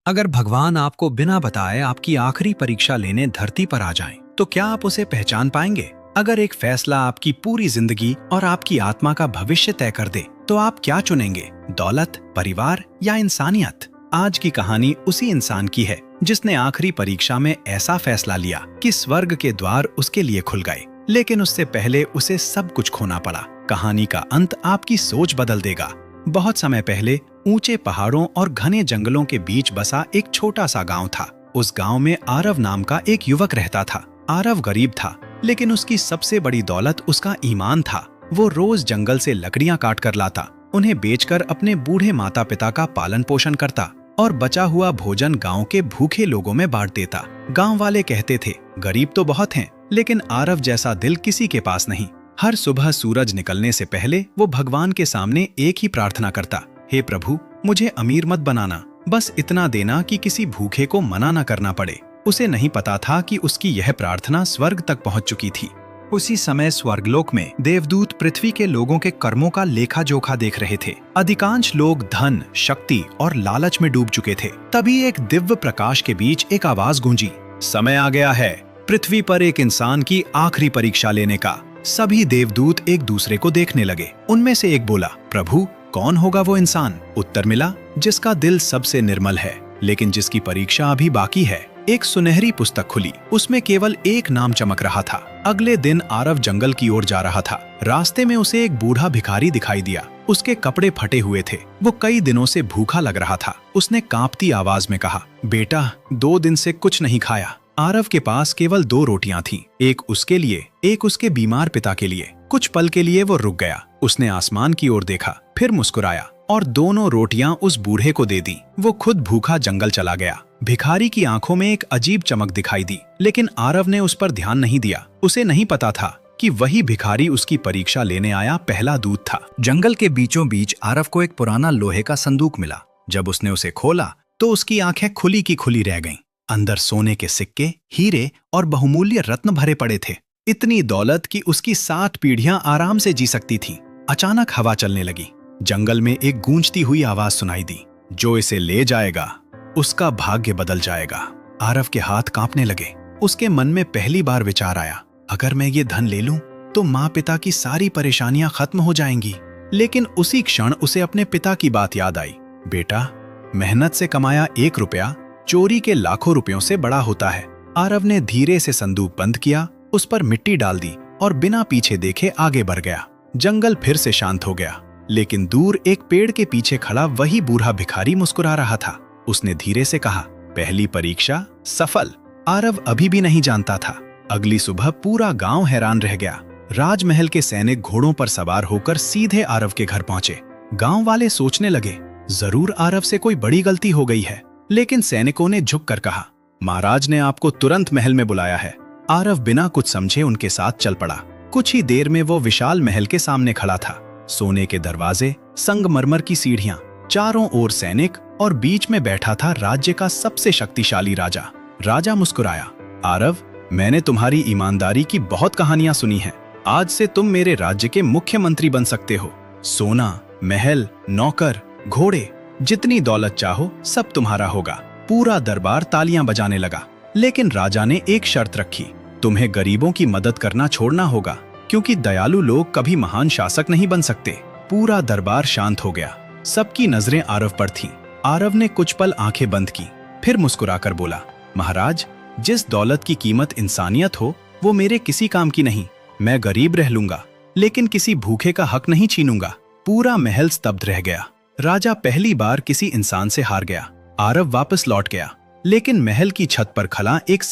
अगर भगवान आपको बिना बताए आपकी आखिरी परीक्षा लेने धरती पर आ जाएं, तो क्या आप उसे पहचान पाएंगे? अगर एक फैसला आपकी पूरी जिंदगी और आपकी आत्मा का भविष्य तय कर दे, तो आप क्या चुनेंगे? दौलत, परिवार या इंसानियत? आज की कहानी उसी इंसान की है जिसने आखिरी परीक्षा में ऐसा फैसला लिया कि स्वर्ग के द्वार उसके लिए खुल गए, लेकिन उससे पहले उसे सब कुछ खोना पड़ा। कहानी का अंत आपकी सोच बदल देगा। बहुत समय पहले ऊंचे पहाड़ों और घने जंगलों के बीच बसा एक छोटा सा गांव था। उस गांव में आरव नाम का एक युवक रहता था। आरव गरीब था, लेकिन उसकी सबसे बड़ी दौलत उसका ईमान था। वो रोज जंगल से लकड़ियां काट कर लाता, उन्हें बेचकर अपने बूढ़े माता पिता का पालन पोषण करता और बचा हुआ भोजन गांव के भूखे लोगों में बांट देता। गांव वाले कहते थे, गरीब तो बहुत हैं, लेकिन आरव जैसा दिल किसी के पास नहीं। हर सुबह सूरज निकलने से पहले वो भगवान के सामने एक ही प्रार्थना करता, हे प्रभु, मुझे अमीर मत बनाना, बस इतना देना कि किसी भूखे को मना न करना पड़े। उसे नहीं पता था कि उसकी यह प्रार्थना स्वर्ग तक पहुंच चुकी थी। उसी समय स्वर्गलोक में देवदूत पृथ्वी के लोगों के कर्मों का लेखा जोखा देख रहे थे। अधिकांश लोग धन, शक्ति और लालच में डूब चुके थे। तभी एक दिव्य प्रकाश के बीच एक आवाज गूंजी, समय आ गया है पृथ्वी पर एक इंसान की आखिरी परीक्षा लेने का। सभी देवदूत एक दूसरे को देखने लगे। उनमें से एक बोला, प्रभु, कौन होगा वो इंसान? उत्तर मिला, जिसका दिल सबसे निर्मल है, लेकिन जिसकी परीक्षा अभी बाकी है। एक सुनहरी पुस्तक खुली, उसमें केवल एक नाम चमक रहा था। अगले दिन आरव जंगल की ओर जा रहा था। रास्ते में उसे एक बूढ़ा भिखारी दिखाई दिया। उसके कपड़े फटे हुए थे, वो कई दिनों से भूखा लग रहा था। उसने कांपती आवाज में कहा, बेटा, 2 दिन से कुछ नहीं खाया। आरव के पास केवल 2 रोटियां थीं, एक उसके लिए, एक उसके बीमार पिता के लिए। कुछ पल के लिए वो रुक गया। उसने आसमान की ओर देखा, फिर मुस्कुराया और दोनों रोटियां उस बूढ़े को दे दी। वो खुद भूखा जंगल चला गया। भिखारी की आंखों में एक अजीब चमक दिखाई दी, लेकिन आरव ने उस पर ध्यान नहीं दिया। उसे नहीं पता था कि वही भिखारी उसकी परीक्षा लेने आया पहला दूत था। जंगल के बीचों बीच आरव को एक पुराना लोहे का संदूक मिला। जब उसने उसे खोला तो उसकी आंखें खुली की खुली रह गईं। अंदर सोने के सिक्के, हीरे और बहुमूल्य रत्न भरे पड़े थे। इतनी दौलत कि उसकी 7 पीढ़ियां आराम से जी सकती थीं। अचानक हवा चलने लगी। जंगल में एक गूंजती हुई आवाज सुनाई दी, जो इसे ले जाएगा उसका भाग्य बदल जाएगा। आरव के हाथ कांपने लगे। उसके मन में पहली बार विचार आया, अगर मैं ये धन ले लूं तो माँ पिता की सारी परेशानियां खत्म हो जाएंगी। लेकिन उसी क्षण उसे अपने पिता की बात याद आई। बेटा, मेहनत से कमाया 1 रुपया चोरी के लाखों रुपयों से बड़ा होता है। आरव ने धीरे से संदूक बंद किया, उस पर मिट्टी डाल दी और बिना पीछे देखे आगे बढ़ गया। जंगल फिर से शांत हो गया, लेकिन दूर एक पेड़ के पीछे खड़ा वही बूढ़ा भिखारी मुस्कुरा रहा था। उसने धीरे से कहा, पहली परीक्षा सफल। आरव अभी भी नहीं जानता था। अगली सुबह पूरा गांव हैरान रह गया। राजमहल के सैनिक घोड़ों पर सवार होकर सीधे आरव के घर पहुंचे। गांव वाले सोचने लगे, जरूर आरव से कोई बड़ी गलती हो गई है। लेकिन सैनिकों ने झुककर कहा, महाराज ने आपको तुरंत महल में बुलाया है। आरव बिना कुछ समझे उनके साथ चल पड़ा। कुछ ही देर में वो विशाल महल के सामने खड़ा था। सोने के दरवाजे, संगमरमर की सीढ़ियां, चारों ओर सैनिक और बीच में बैठा था राज्य का सबसे शक्तिशाली राजा। राजा मुस्कुराया, आरव, मैंने तुम्हारी ईमानदारी की बहुत कहानियां सुनी हैं। आज से तुम मेरे राज्य के मुख्यमंत्री बन सकते हो। सोना, महल, नौकर, घोड़े, जितनी दौलत चाहो सब तुम्हारा होगा। पूरा दरबार तालियां बजाने लगा। लेकिन राजा ने एक शर्त रखी, तुम्हें गरीबों की मदद करना छोड़ना होगा, क्योंकि दयालु लोग कभी महान शासक नहीं बन सकते। पूरा दरबार शांत हो गया। सबकी नजरें आरव पर थीं। आरव ने कुछ पल आंखें बंद की, फिर मुस्कुराकर बोला, महाराज, जिस दौलत की कीमत इंसानियत हो वो मेरे किसी काम की नहीं। मैं गरीब रह लूंगा, लेकिन किसी भूखे का हक नहीं छीनूंगा। पूरा महल स्तब्ध रह गया। राजा पहली बार किसी इंसान से हार गया। आरव वापस लौट गया, लेकिन महल की छत पर खड़ा एक